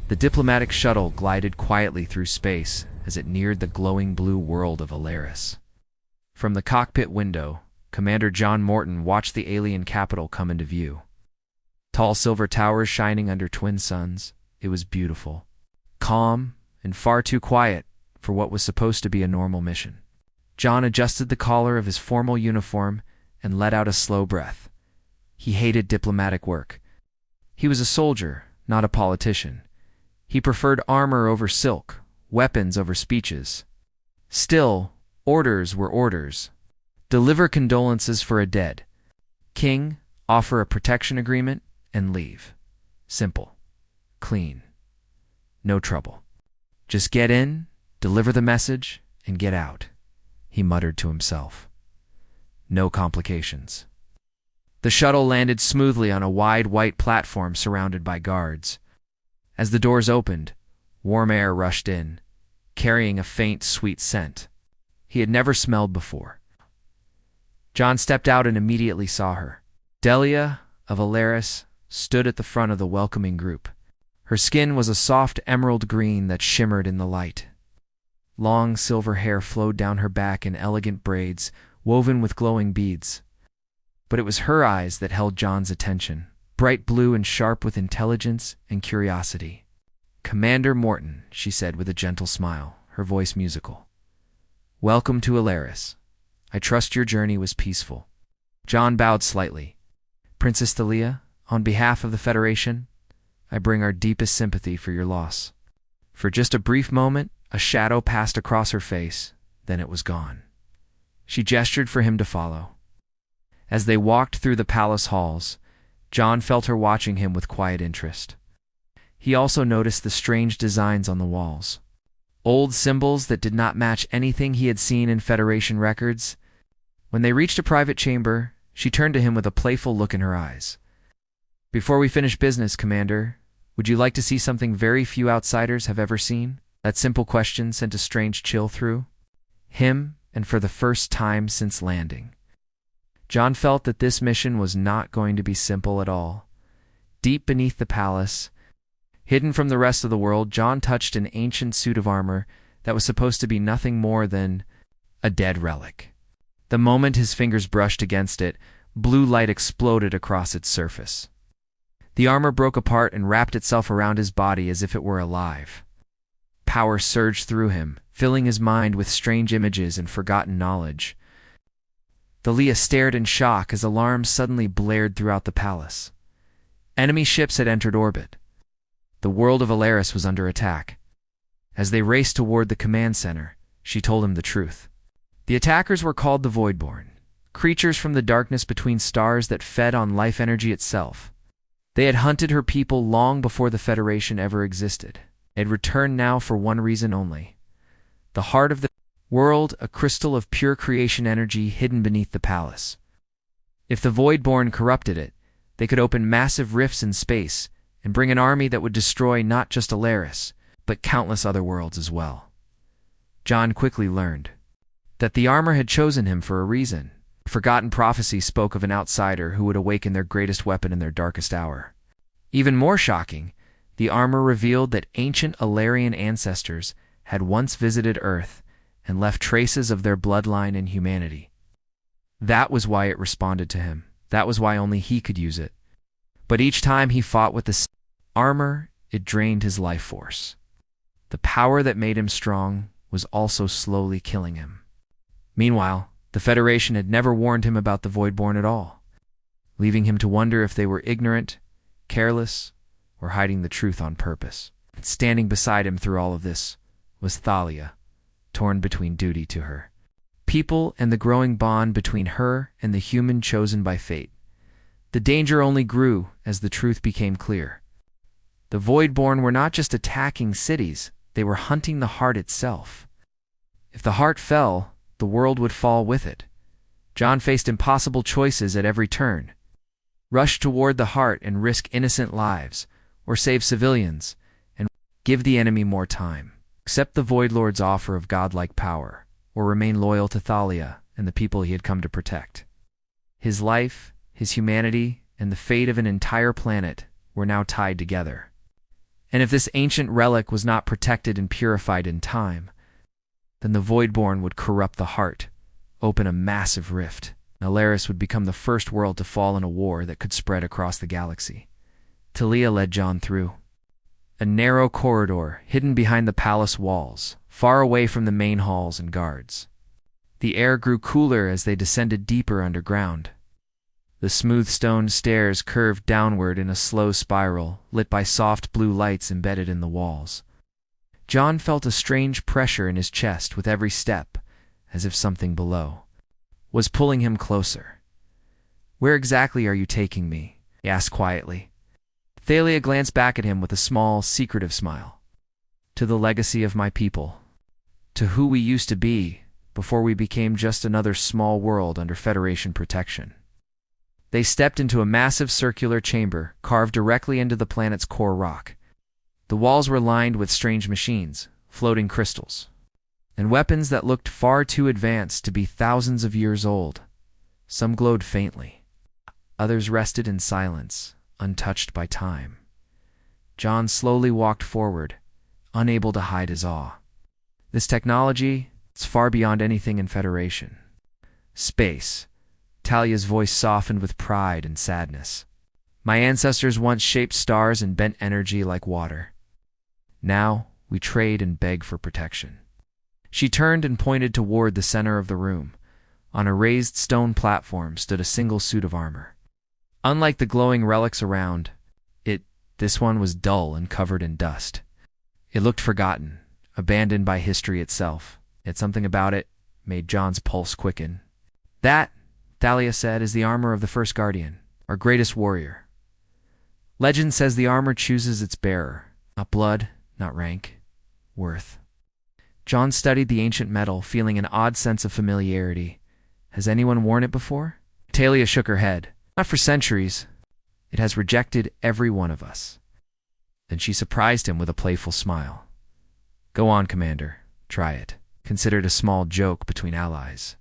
The diplomatic shuttle glided quietly through space as it neared the glowing blue world of Alaris. From the cockpit window, Commander John Morton watched the alien capital come into view. Tall silver towers shining under twin suns, it was beautiful. Calm and far too quiet for what was supposed to be a normal mission. John adjusted the collar of his formal uniform and let out a slow breath. He hated diplomatic work. He was a soldier, not a politician. He preferred armor over silk, weapons over speeches. Still, orders were orders. Deliver condolences for a dead king, offer a protection agreement, and leave. Simple. Clean. No trouble. Just get in, deliver the message, and get out, he muttered to himself. No complications. The shuttle landed smoothly on a wide white platform surrounded by guards. As the doors opened, warm air rushed in, carrying a faint, sweet scent he had never smelled before. John stepped out and immediately saw her. Delia of Alaris stood at the front of the welcoming group. Her skin was a soft emerald green that shimmered in the light. Long silver hair flowed down her back in elegant braids, woven with glowing beads. But it was her eyes that held John's attention, bright blue and sharp with intelligence and curiosity. "Commander Morton," she said with a gentle smile, her voice musical. "Welcome to Alaris. I trust your journey was peaceful." John bowed slightly. "Princess Thalia, on behalf of the Federation, I bring our deepest sympathy for your loss." For just a brief moment, a shadow passed across her face, then it was gone. She gestured for him to follow. As they walked through the palace halls, John felt her watching him with quiet interest. He also noticed the strange designs on the walls. Old symbols that did not match anything he had seen in Federation records. When they reached a private chamber, she turned to him with a playful look in her eyes. "Before we finish business, Commander, would you like to see something very few outsiders have ever seen?" That simple question sent a strange chill through him, and for the first time since landing. John felt that this mission was not going to be simple at all. Deep beneath the palace, hidden from the rest of the world, John touched an ancient suit of armor that was supposed to be nothing more than a dead relic. The moment his fingers brushed against it, blue light exploded across its surface. The armor broke apart and wrapped itself around his body as if it were alive. Power surged through him, filling his mind with strange images and forgotten knowledge. Thalia stared in shock as alarms suddenly blared throughout the palace. Enemy ships had entered orbit. The world of Alaris was under attack. As they raced toward the command center, she told him the truth. The attackers were called the Voidborn, creatures from the darkness between stars that fed on life energy itself. They had hunted her people long before the Federation ever existed. They had returned now for one reason only: the heart of the world, a crystal of pure creation energy hidden beneath the palace. If the Voidborn corrupted it, they could open massive rifts in space and bring an army that would destroy not just Alaris, but countless other worlds as well. John quickly learned that the armor had chosen him for a reason. A forgotten prophecy spoke of an outsider who would awaken their greatest weapon in their darkest hour. Even more shocking, the armor revealed that ancient Alarian ancestors had once visited Earth and left traces of their bloodline and humanity. That was why it responded to him. That was why only he could use it. But each time he fought with the armor, it drained his life force. The power that made him strong was also slowly killing him. Meanwhile, the Federation had never warned him about the Voidborn at all, leaving him to wonder if they were ignorant, careless, or hiding the truth on purpose. Standing beside him through all of this was Thalia, torn between duty to her people and the growing bond between her and the human chosen by fate. The danger only grew as the truth became clear. The Voidborn were not just attacking cities, they were hunting the heart itself. If the heart fell, the world would fall with it. John faced impossible choices at every turn: rush toward the heart and risk innocent lives, or save civilians and give the enemy more time. Accept the Void Lord's offer of godlike power, or remain loyal to Thalia and the people he had come to protect. His life, his humanity, and the fate of an entire planet were now tied together. And if this ancient relic was not protected and purified in time, then the Voidborn would corrupt the heart, open a massive rift. Alaris would become the first world to fall in a war that could spread across the galaxy. Talia led John through a narrow corridor hidden behind the palace walls, far away from the main halls and guards. The air grew cooler as they descended deeper underground. The smooth stone stairs curved downward in a slow spiral, lit by soft blue lights embedded in the walls. John felt a strange pressure in his chest with every step, as if something below was pulling him closer. "Where exactly are you taking me?" he asked quietly. Thalia glanced back at him with a small, secretive smile. "To the legacy of my people. To who we used to be before we became just another small world under Federation protection." They stepped into a massive circular chamber carved directly into the planet's core rock. The walls were lined with strange machines, floating crystals, and weapons that looked far too advanced to be thousands of years old. Some glowed faintly. Others rested in silence, untouched by time. John slowly walked forward, unable to hide his awe. This technology is far beyond anything in Federation. Space. Talia's voice softened with pride and sadness. "My ancestors once shaped stars and bent energy like water. Now we trade and beg for protection." She turned and pointed toward the center of the room. On a raised stone platform stood a single suit of armor. Unlike the glowing relics around this one was dull and covered in dust. It looked forgotten, abandoned by history itself. Yet something about it made John's pulse quicken. "That," Thalia said, "is the armor of the First Guardian, our greatest warrior. Legend says the armor chooses its bearer, not blood, not rank, worth." John studied the ancient metal, feeling an odd sense of familiarity. "Has anyone worn it before?" Talia shook her head. "Not for centuries. It has rejected every one of us." Then she surprised him with a playful smile. "Go on, Commander. Try it." Considered a small joke between allies.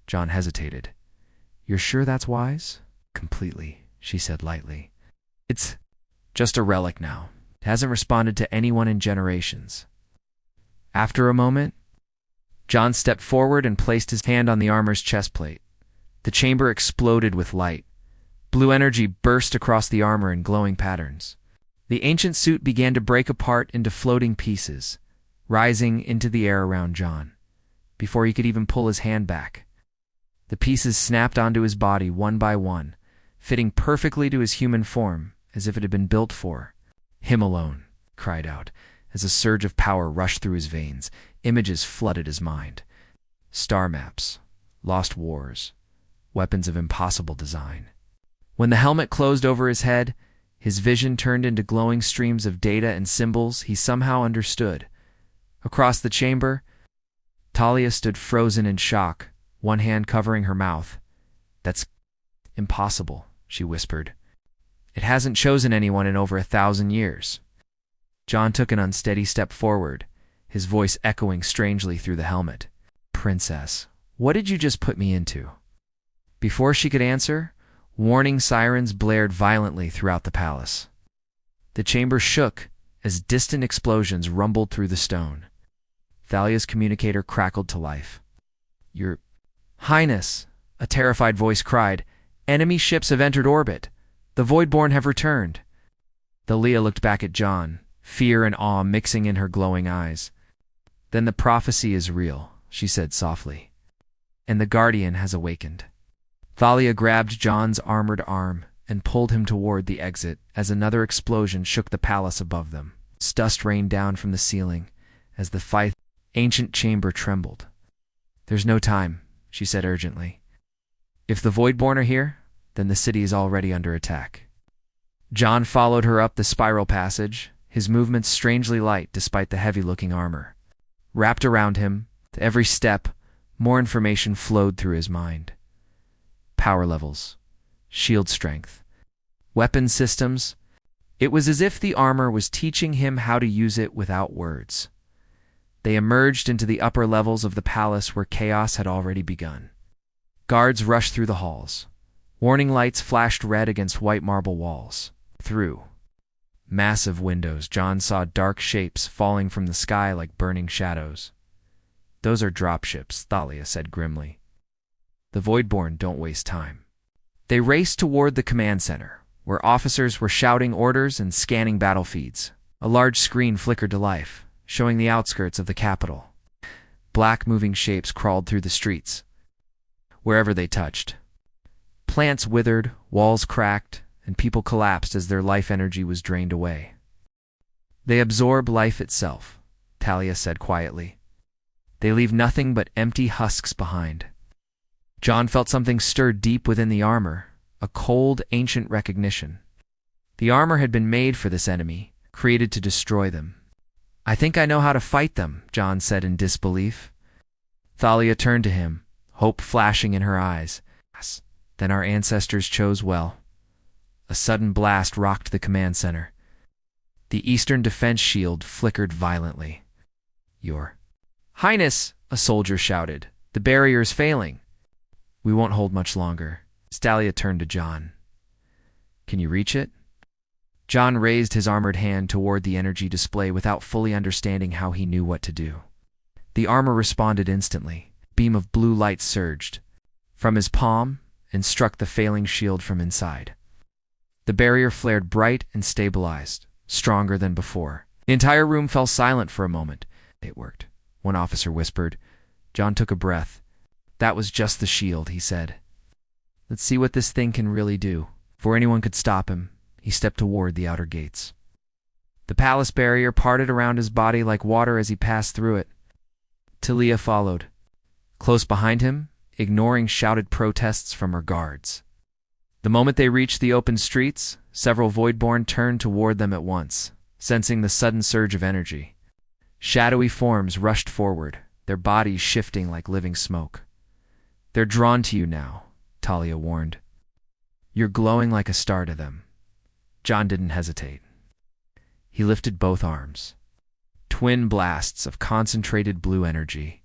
John hesitated. "You're sure that's wise?" "Completely," she said lightly. "It's just a relic now. It hasn't responded to anyone in generations." After a moment, John stepped forward and placed his hand on the armor's chest plate. The chamber exploded with light. Blue energy burst across the armor in glowing patterns. The ancient suit began to break apart into floating pieces, rising into the air around John. Before he could even pull his hand back, the pieces snapped onto his body one by one, fitting perfectly to his human form, as if it had been built for him alone. Cried out, as a surge of power rushed through his veins. Images flooded his mind. Star maps, lost wars, weapons of impossible design. When the helmet closed over his head, his vision turned into glowing streams of data and symbols he somehow understood. Across the chamber, Talia stood frozen in shock, one hand covering her mouth. "That's impossible," she whispered. "It hasn't chosen anyone in over 1,000 years." John took an unsteady step forward, his voice echoing strangely through the helmet. "Princess, what did you just put me into?" Before she could answer, warning sirens blared violently throughout the palace. The chamber shook as distant explosions rumbled through the stone. Thalia's communicator crackled to life. "Your Highness," a terrified voice cried, "enemy ships have entered orbit. The Voidborn have returned." Thalia looked back at John, fear and awe mixing in her glowing eyes. "Then the prophecy is real," she said softly, "and the Guardian has awakened." Thalia grabbed John's armored arm and pulled him toward the exit as another explosion shook the palace above them. Dust rained down from the ceiling as the ancient chamber trembled. "There's no time," she said urgently. "If the Voidborn are here, then the city is already under attack." John followed her up the spiral passage, his movements strangely light despite the heavy-looking armor. Wrapped around him, to every step, more information flowed through his mind. Power levels, shield strength, weapon systems. It was as if the armor was teaching him how to use it without words. They emerged into the upper levels of the palace where chaos had already begun. Guards rushed through the halls. Warning lights flashed red against white marble walls. Through massive windows. John saw dark shapes falling from the sky like burning shadows. "Those are dropships," Thalia said grimly. "The Voidborn don't waste time." They raced toward the command center, where officers were shouting orders and scanning battle feeds. A large screen flickered to life, showing the outskirts of the capital. Black moving shapes crawled through the streets, wherever they touched. Plants withered, walls cracked, and people collapsed as their life energy was drained away. "They absorb life itself," Talia said quietly. "They leave nothing but empty husks behind." John felt something stir deep within the armor, a cold, ancient recognition. The armor had been made for this enemy, created to destroy them. "I think I know how to fight them," John said in disbelief. Thalia turned to him, hope flashing in her eyes. "Yes, then our ancestors chose well." A sudden blast rocked the command center. The eastern defense shield flickered violently. "Your Highness," a soldier shouted, "the barrier is failing." "We won't hold much longer." Thalia turned to John. "Can you reach it?" John raised his armored hand toward the energy display without fully understanding how he knew what to do. The armor responded instantly. A beam of blue light surged from his palm and struck the failing shield from inside. The barrier flared bright and stabilized, stronger than before. The entire room fell silent for a moment. "It worked," one officer whispered. John took a breath. "That was just the shield," he said. "Let's see what this thing can really do." Before anyone could stop him, he stepped toward the outer gates. The palace barrier parted around his body like water as he passed through it. Talia followed. Close behind him, ignoring shouted protests from her guards. The moment they reached the open streets, several Voidborn turned toward them at once, sensing the sudden surge of energy. Shadowy forms rushed forward, their bodies shifting like living smoke. "They're drawn to you now," Talia warned. "You're glowing like a star to them." John didn't hesitate. He lifted both arms. Twin blasts of concentrated blue energy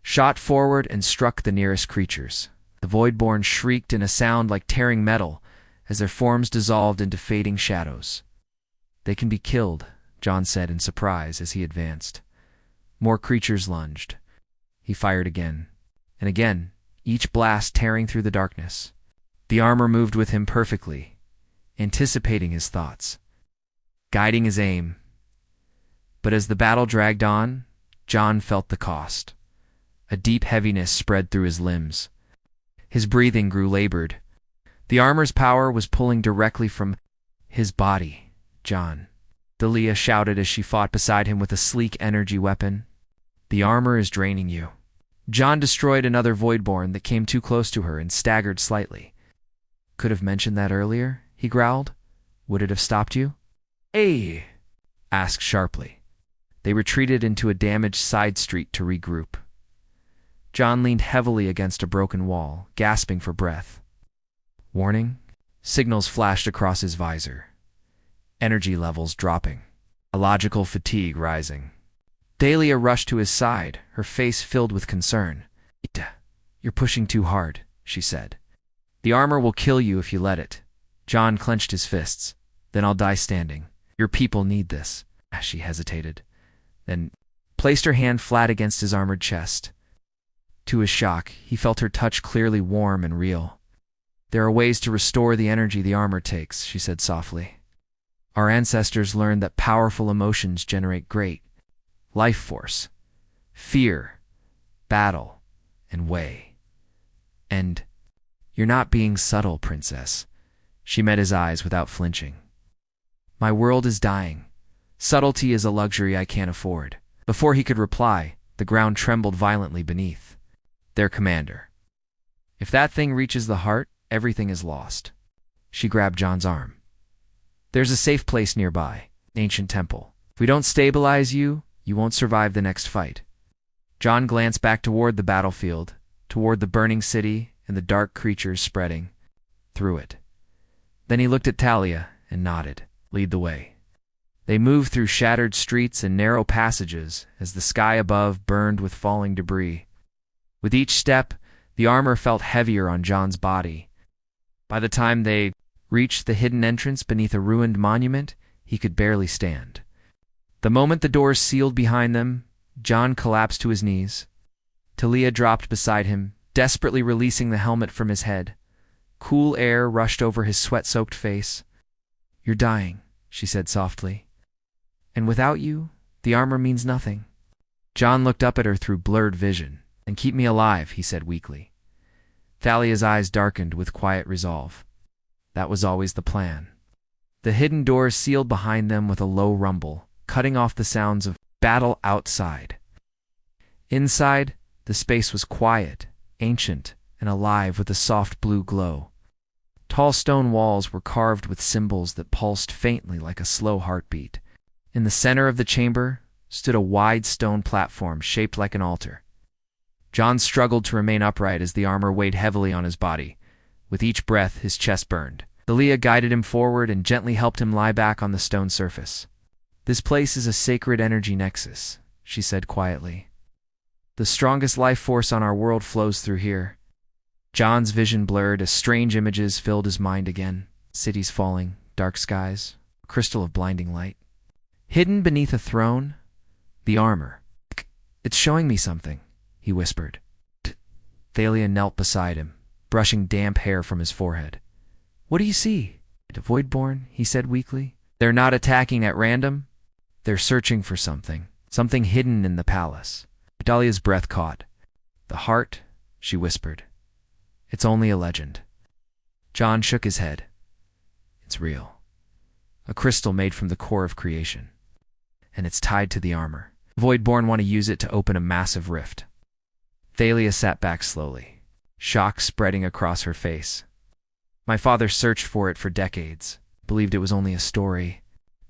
shot forward and struck the nearest creatures. The Voidborn shrieked in a sound like tearing metal as their forms dissolved into fading shadows. "They can be killed," John said in surprise as he advanced. More creatures lunged. He fired again, and again, each blast tearing through the darkness. The armor moved with him perfectly, anticipating his thoughts, guiding his aim. But as the battle dragged on, John felt the cost. A deep heaviness spread through his limbs. His breathing grew labored. The armor's power was pulling directly from his body. "John," Thalia shouted as she fought beside him with a sleek energy weapon. "The armor is draining you." John destroyed another Voidborn that came too close to her and staggered slightly. "Could have mentioned that earlier," he growled. "Would it have stopped you?" "Hey!" asked sharply. They retreated into a damaged side street to regroup. John leaned heavily against a broken wall, gasping for breath. "Warning?" Signals flashed across his visor. Energy levels dropping. Illogical fatigue rising. Thalia rushed to his side, her face filled with concern. "You're pushing too hard," she said. "The armor will kill you if you let it." John clenched his fists. "Then I'll die standing. Your people need this." She hesitated, then placed her hand flat against his armored chest. To his shock, he felt her touch clearly warm and real. "There are ways to restore the energy the armor takes," she said softly. "Our ancestors learned that powerful emotions generate great life force, fear, battle, and way. And you're not being subtle, princess." She met his eyes without flinching. "My world is dying. Subtlety is a luxury I can't afford." Before he could reply, the ground trembled violently beneath. Their commander. "If that thing reaches the heart, everything is lost." She grabbed John's arm. "There's a safe place nearby, an ancient temple. If we don't stabilize you, you won't survive the next fight." John glanced back toward the battlefield, toward the burning city and the dark creatures spreading through it. Then he looked at Talia and nodded. "Lead the way." They moved through shattered streets and narrow passages as the sky above burned with falling debris. With each step, the armor felt heavier on John's body. By the time they reached the hidden entrance beneath a ruined monument, he He could barely stand. The moment the doors sealed behind them, John collapsed to his knees. Talia dropped beside him, desperately releasing the helmet from his head. Cool air rushed over his sweat-soaked face. "You're dying," she said softly. "And without you, the armor means nothing." John looked up at her through blurred vision. "And keep me alive," he said weakly. Thalia's eyes darkened with quiet resolve. That was always the plan. The hidden doors sealed behind them with a low rumble, cutting off the sounds of battle outside. Inside, the space was quiet, ancient, and alive with a soft blue glow. Tall stone walls were carved with symbols that pulsed faintly like a slow heartbeat. In the center of the chamber stood a wide stone platform shaped like an altar. John struggled to remain upright as the armor weighed heavily on his body. With each breath, his chest burned. Thalia guided him forward and gently helped him lie back on the stone surface. "This place is a sacred energy nexus," she said quietly. "The strongest life force on our world flows through here." John's vision blurred as strange images filled his mind again. Cities falling, dark skies, a crystal of blinding light. Hidden beneath a throne, the armor. "It's showing me something," he whispered. Thalia knelt beside him, brushing damp hair from his forehead. "What do you see?" "Voidborn," he said weakly. "They're not attacking at random. They're searching for something hidden in the palace." Dahlia's breath caught. "The heart," she whispered. "It's only a legend." John shook his head. "It's real. A crystal made from the core of creation. And it's tied to the armor. Voidborn want to use it to open a massive rift." Thalia sat back slowly, shock spreading across her face. "My father searched for it for decades, believed it was only a story."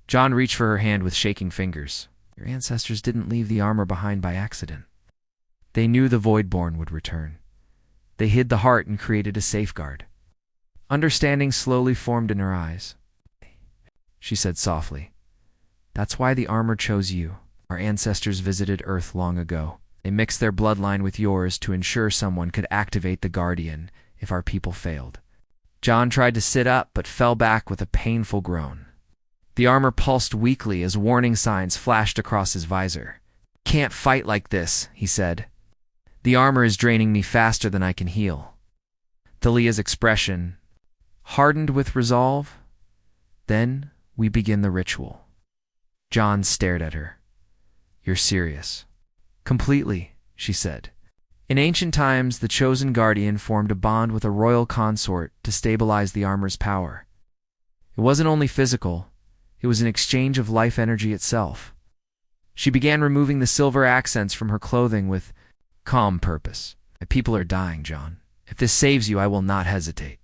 John reached for her hand with shaking fingers. "Your ancestors didn't leave the armor behind by accident. They knew the Voidborn would return. They hid the heart and created a safeguard." Understanding slowly formed in her eyes. She said softly, "That's why the armor chose you. Our ancestors visited Earth long ago. They mixed their bloodline with yours to ensure someone could activate the Guardian if our people failed." John tried to sit up but fell back with a painful groan. The armor pulsed weakly as warning signs flashed across his visor. "Can't fight like this," he said. "The armor is draining me faster than I can heal." Thalia's expression hardened with resolve. "Then we begin the ritual." John stared at her. "You're serious?" "Completely," she said. "In ancient times, the chosen guardian formed a bond with a royal consort to stabilize the armor's power. It wasn't only physical, it was an exchange of life energy itself." She began removing the silver accents from her clothing with calm purpose. "My people are dying, John. If this saves you, I will not hesitate."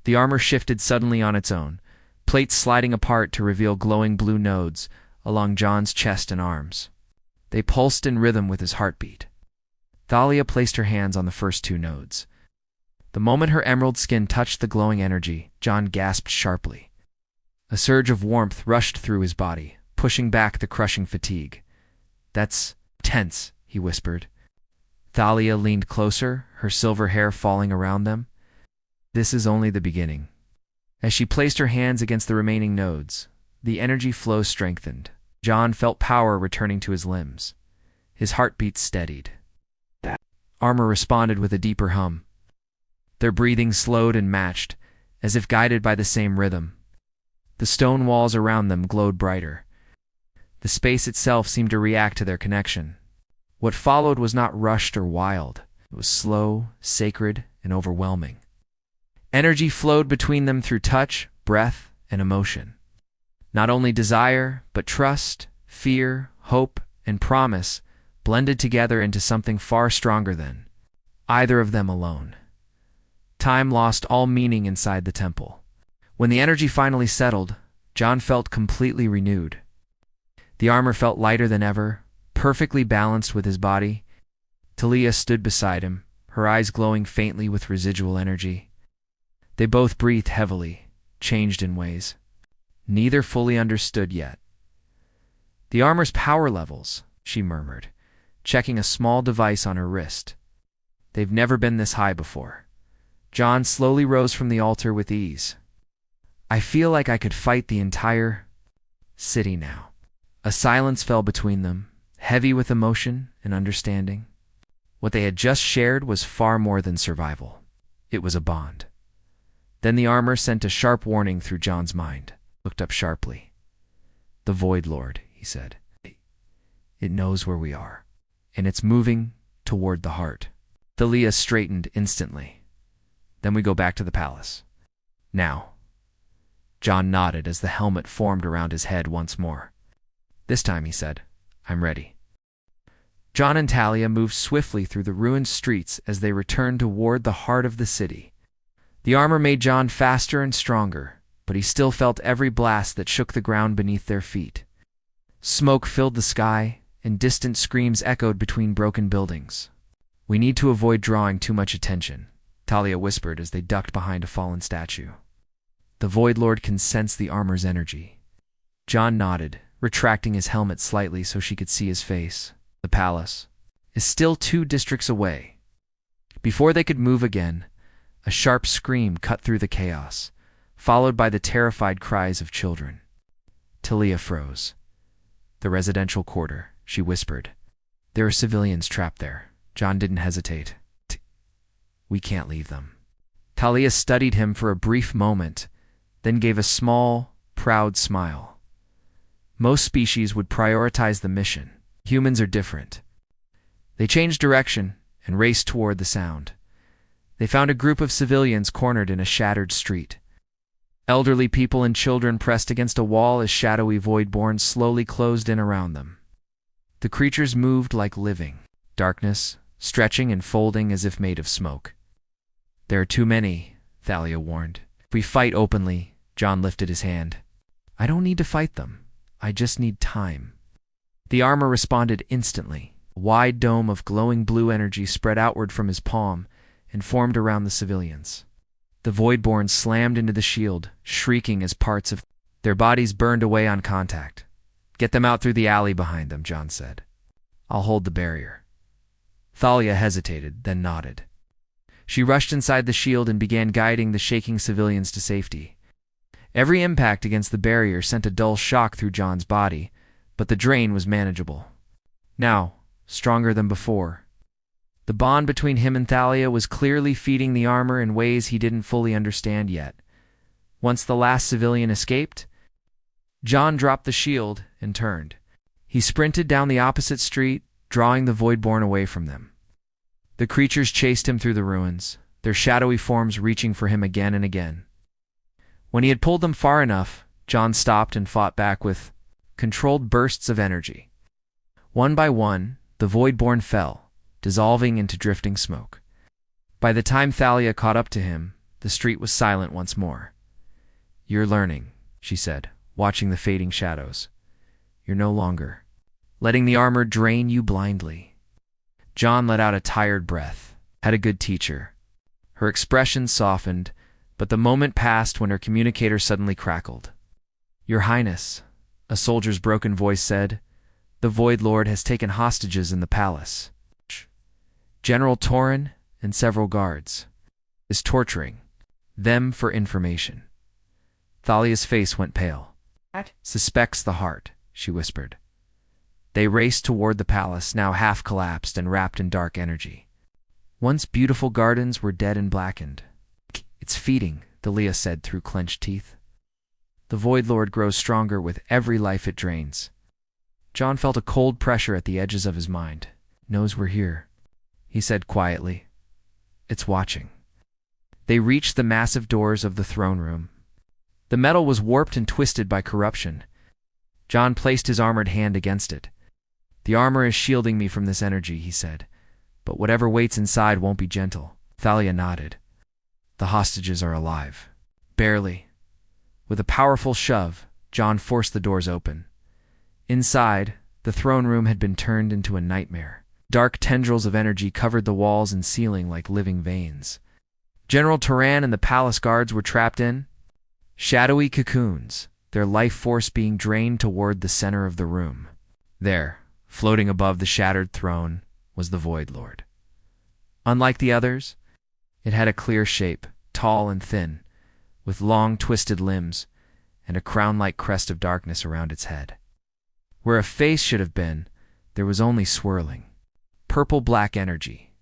The armor shifted suddenly on its own, plates sliding apart to reveal glowing blue nodes along John's chest and arms. They pulsed in rhythm with his heartbeat. Thalia placed her hands on the first two nodes. The moment her emerald skin touched the glowing energy, John gasped sharply. A surge of warmth rushed through his body, pushing back the crushing fatigue. "That's tense," he whispered. Thalia leaned closer, her silver hair falling around them. "This is only the beginning." As she placed her hands against the remaining nodes, the energy flow strengthened. John felt power returning to his limbs. His heartbeat steadied. The armor responded with a deeper hum. Their breathing slowed and matched, as if guided by the same rhythm. The stone walls around them glowed brighter. The space itself seemed to react to their connection. What followed was not rushed or wild. It was slow, sacred, and overwhelming. Energy flowed between them through touch, breath, and emotion. Not only desire, but trust, fear, hope, and promise blended together into something far stronger than either of them alone. Time lost all meaning inside the temple. When the energy finally settled, John felt completely renewed. The armor felt lighter than ever, perfectly balanced with his body. Talia stood beside him, her eyes glowing faintly with residual energy. They both breathed heavily, changed in ways neither fully understood yet. "The armor's power levels," she murmured, checking a small device on her wrist. "They've never been this high before." John slowly rose from the altar with ease. "I feel like I could fight the entire..." city now. A silence fell between them, heavy with emotion and understanding. What they had just shared was far more than survival. It was a bond. Then the armor sent a sharp warning through John's mind. Looked up sharply. "The Void Lord," he said. "It knows where we are, and it's moving toward the heart." Thalia straightened instantly. "Then we go back to the palace." "Now." John nodded as the helmet formed around his head once more. "This time," he said, "I'm ready." John and Talia moved swiftly through the ruined streets as they returned toward the heart of the city. The armor made John faster and stronger, but he still felt every blast that shook the ground beneath their feet. Smoke filled the sky, and distant screams echoed between broken buildings. "We need to avoid drawing too much attention," Talia whispered as they ducked behind a fallen statue. "The Void Lord can sense the armor's energy." John nodded, retracting his helmet slightly so she could see his face. The palace is still 2 districts away. Before they could move again, a sharp scream cut through the chaos, followed by the terrified cries of children. Talia froze. "The residential quarter," she whispered. "There are civilians trapped there." John didn't hesitate. "We can't leave them." Talia studied him for a brief moment, then gave a small, proud smile. Most species would prioritize the mission. Humans are different. They changed direction and raced toward the sound. They found a group of civilians cornered in a shattered street. Elderly people and children pressed against a wall as shadowy voidborns slowly closed in around them. The creatures moved like living, darkness, stretching and folding as if made of smoke. "There are too many," Thalia warned. "If we fight openly," John lifted his hand. "I don't need to fight them. I just need time." The armor responded instantly. A wide dome of glowing blue energy spread outward from his palm and formed around the civilians. The Voidborn slammed into the shield, shrieking as parts of their bodies burned away on contact. "Get them out through the alley behind them," John said. "I'll hold the barrier." Thalia hesitated, then nodded. She rushed inside the shield and began guiding the shaking civilians to safety. Every impact against the barrier sent a dull shock through John's body, but the drain was manageable. Now, stronger than before. The bond between him and Thalia was clearly feeding the armor in ways he didn't fully understand yet. Once the last civilian escaped, John dropped the shield and turned. He sprinted down the opposite street, drawing the Voidborn away from them. The creatures chased him through the ruins, their shadowy forms reaching for him again and again. When he had pulled them far enough, John stopped and fought back with controlled bursts of energy. One by one, the Voidborn fell, dissolving into drifting smoke. By the time Thalia caught up to him, the street was silent once more. "You're learning," she said, watching the fading shadows. "You're no longer letting the armor drain you blindly." John let out a tired breath. Had a good teacher. Her expression softened, but the moment passed when her communicator suddenly crackled. "Your Highness," a soldier's broken voice said, "the Void Lord has taken hostages in the palace. General Torin and several guards is torturing them for information." Thalia's face went pale. "Suspects the heart," she whispered. They raced toward the palace, now half collapsed and wrapped in dark energy. Once beautiful gardens were dead and blackened. "It's feeding," Thalia said through clenched teeth. "The Void Lord grows stronger with every life it drains." John felt a cold pressure at the edges of his mind. "Knows we're here," he said quietly. "It's watching." They reached the massive doors of the throne room. The metal was warped and twisted by corruption. John placed his armored hand against it. "The armor is shielding me from this energy," he said, "but whatever waits inside won't be gentle." Thalia nodded. "The hostages are alive." Barely. With a powerful shove, John forced the doors open. Inside, the throne room had been turned into a nightmare. Dark tendrils of energy covered the walls and ceiling like living veins. General Turan and the palace guards were trapped in shadowy cocoons, their life force being drained toward the center of the room. There, floating above the shattered throne, was the Void Lord. Unlike the others, it had a clear shape, tall and thin, with long twisted limbs, and a crown-like crest of darkness around its head. Where a face should have been, there was only swirling, purple-black energy.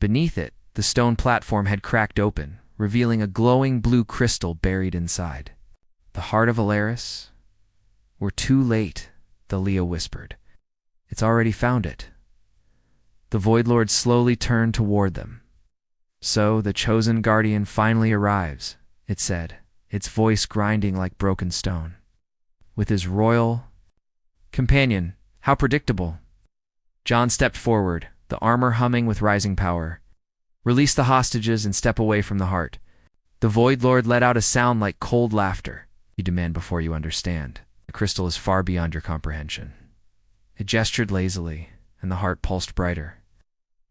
Beneath it, the stone platform had cracked open, revealing a glowing blue crystal buried inside. The heart of Alaris? We're too late, Thalia whispered. It's already found it. The Void Lord slowly turned toward them. So the chosen guardian finally arrives, it said, its voice grinding like broken stone. With his royal companion, how predictable. John stepped forward, the armor humming with rising power. Release the hostages and step away from the heart. The Void Lord let out a sound like cold laughter. You demand before you understand. The crystal is far beyond your comprehension. It gestured lazily, and the heart pulsed brighter.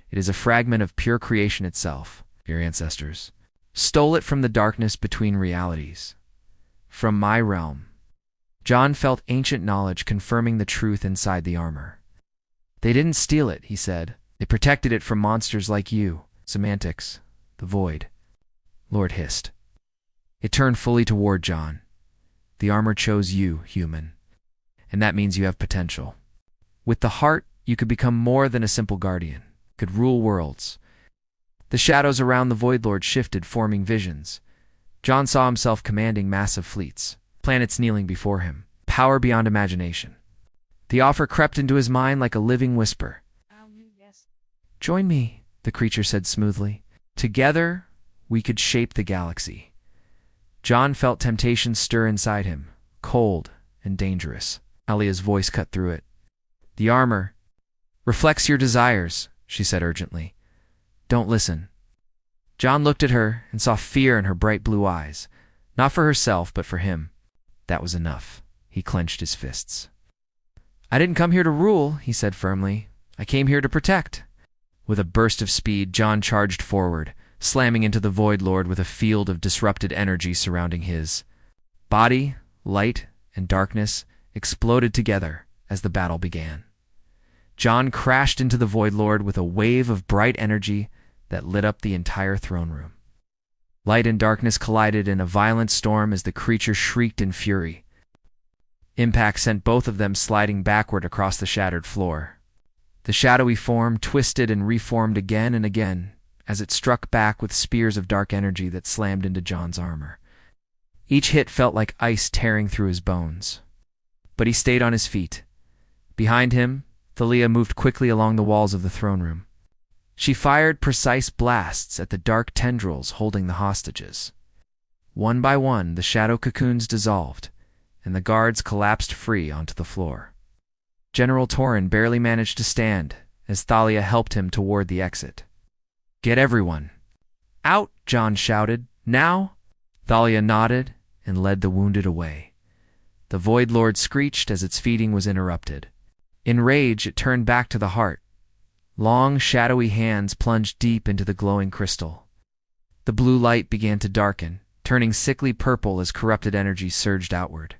It is a fragment of pure creation itself. Your ancestors stole it from the darkness between realities. From my realm. John felt ancient knowledge confirming the truth inside the armor. They didn't steal it, he said. They protected it from monsters like you. Semantics. The Void Lord hissed. It turned fully toward John. The armor chose you, human. And that means you have potential. With the heart, you could become more than a simple guardian. Could rule worlds. The shadows around the Void Lord shifted, forming visions. John saw himself commanding massive fleets, planets kneeling before him, power beyond imagination. The offer crept into his mind like a living whisper. Join me, the creature said smoothly. Together, we could shape the galaxy. John felt temptation stir inside him, cold and dangerous. Alia's voice cut through it. The armor reflects your desires, she said urgently. Don't listen. John looked at her and saw fear in her bright blue eyes. Not for herself, but for him. That was enough. He clenched his fists. I didn't come here to rule, he said firmly. I came here to protect. With a burst of speed, John charged forward, slamming into the Void Lord with a field of disrupted energy surrounding his. Body, light, and darkness exploded together as the battle began. John crashed into the Void Lord with a wave of bright energy that lit up the entire throne room. Light and darkness collided in a violent storm as the creature shrieked in fury. Impact sent both of them sliding backward across the shattered floor. The shadowy form twisted and reformed again and again as it struck back with spears of dark energy that slammed into John's armor. Each hit felt like ice tearing through his bones. But he stayed on his feet. Behind him, Thalia moved quickly along the walls of the throne room. She fired precise blasts at the dark tendrils holding the hostages. One by one, the shadow cocoons dissolved, and the guards collapsed free onto the floor. General Torin barely managed to stand as Thalia helped him toward the exit. Get everyone. Out, John shouted. Now? Thalia nodded and led the wounded away. The Void Lord screeched as its feeding was interrupted. In rage, it turned back to the heart. Long, shadowy hands plunged deep into the glowing crystal. The blue light began to darken, turning sickly purple as corrupted energy surged outward.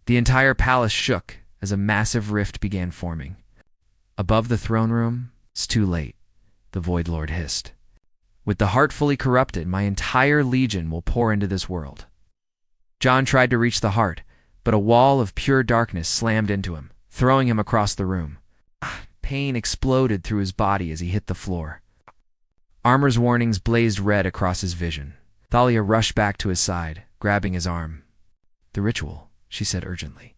The entire palace shook as a massive rift began forming. Above the throne room, it's too late, the Void Lord hissed. With the heart fully corrupted, my entire legion will pour into this world. John tried to reach the heart, but a wall of pure darkness slammed into him, throwing him across the room. Pain exploded through his body as he hit the floor. Armor's warnings blazed red across his vision. Thalia rushed back to his side, grabbing his arm. The ritual, she said urgently.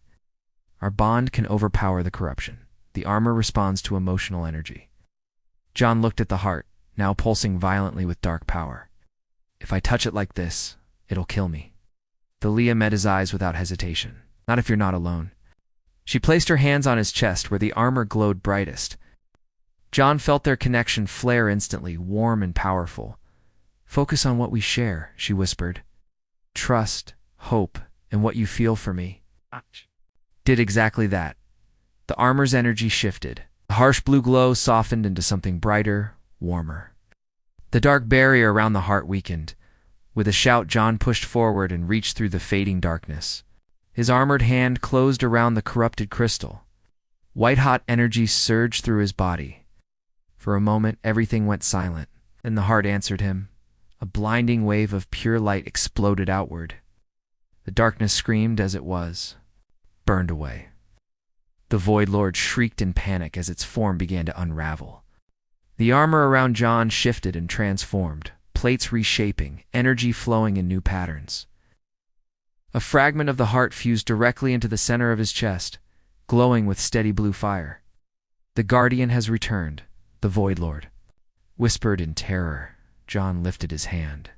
Our bond can overpower the corruption. The armor responds to emotional energy. John looked at the heart, now pulsing violently with dark power. If I touch it like this, it'll kill me. Thalia met his eyes without hesitation. Not if you're not alone. She placed her hands on his chest where the armor glowed brightest. John felt their connection flare instantly, warm and powerful. Focus on what we share, she whispered. Trust, hope, and what you feel for me. Did exactly that. The armor's energy shifted. The harsh blue glow softened into something brighter, warmer. The dark barrier around the heart weakened. With a shout, John pushed forward and reached through the fading darkness. His armored hand closed around the corrupted crystal. White-hot energy surged through his body. For a moment, everything went silent. Then the heart answered him. A blinding wave of pure light exploded outward. The darkness screamed as it was burned away. The Void Lord shrieked in panic as its form began to unravel. The armor around John shifted and transformed, plates reshaping, energy flowing in new patterns. A fragment of the heart fused directly into the center of his chest, glowing with steady blue fire. "The Guardian has returned," the Void Lord whispered in terror. John lifted his hand.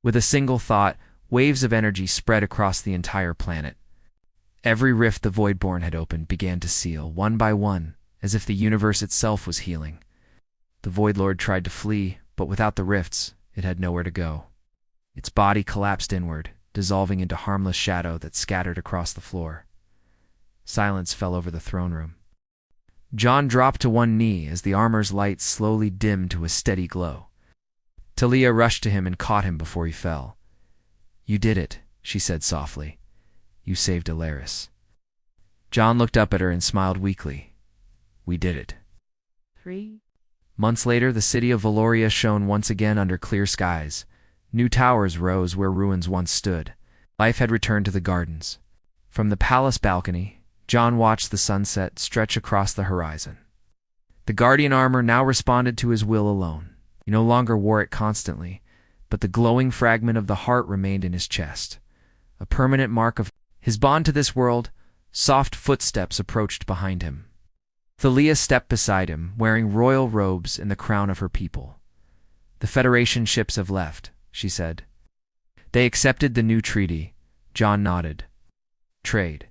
With a single thought, waves of energy spread across the entire planet. Every rift the Voidborn had opened began to seal, one by one, as if the universe itself was healing. The Void Lord tried to flee, but without the rifts, it had nowhere to go. Its body collapsed inward, dissolving into harmless shadow that scattered across the floor. Silence fell over the throne room. John dropped to one knee as the armor's light slowly dimmed to a steady glow. Talia rushed to him and caught him before he fell. "You did it," she said softly. "You saved Alaris." John looked up at her and smiled weakly. "We did it." 3 Months later, the city of Valoria shone once again under clear skies. New towers rose where ruins once stood. Life had returned to the gardens. From the palace balcony, John watched the sunset stretch across the horizon. The Guardian armor now responded to his will alone. He no longer wore it constantly, but the glowing fragment of the heart remained in his chest, a permanent mark of his bond to this world. Soft footsteps approached behind him. Thalia stepped beside him, wearing royal robes and the crown of her people. "The Federation ships have left," she said. "They accepted the new treaty." John nodded. "Trade.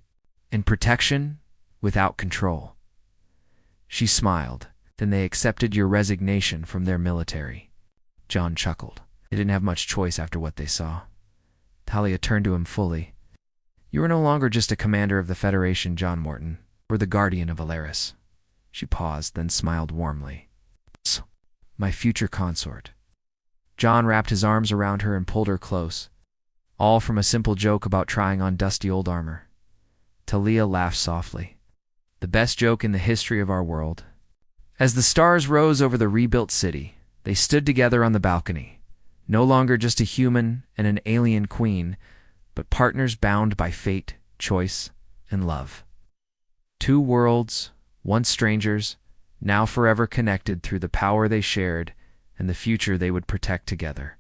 And protection without control." She smiled. "Then they accepted your resignation from their military." John chuckled. They didn't have much choice after what they saw. Talia turned to him fully. "You are no longer just a commander of the Federation, John Morton. We're the Guardian of Alaris." She paused, then smiled warmly. "My future consort." John wrapped his arms around her and pulled her close. All from a simple joke about trying on dusty old armor. Talia laughed softly. "The best joke in the history of our world." As the stars rose over the rebuilt city, they stood together on the balcony, no longer just a human and an alien queen, but partners bound by fate, choice, and love. Two worlds, once strangers, now forever connected through the power they shared and the future they would protect together.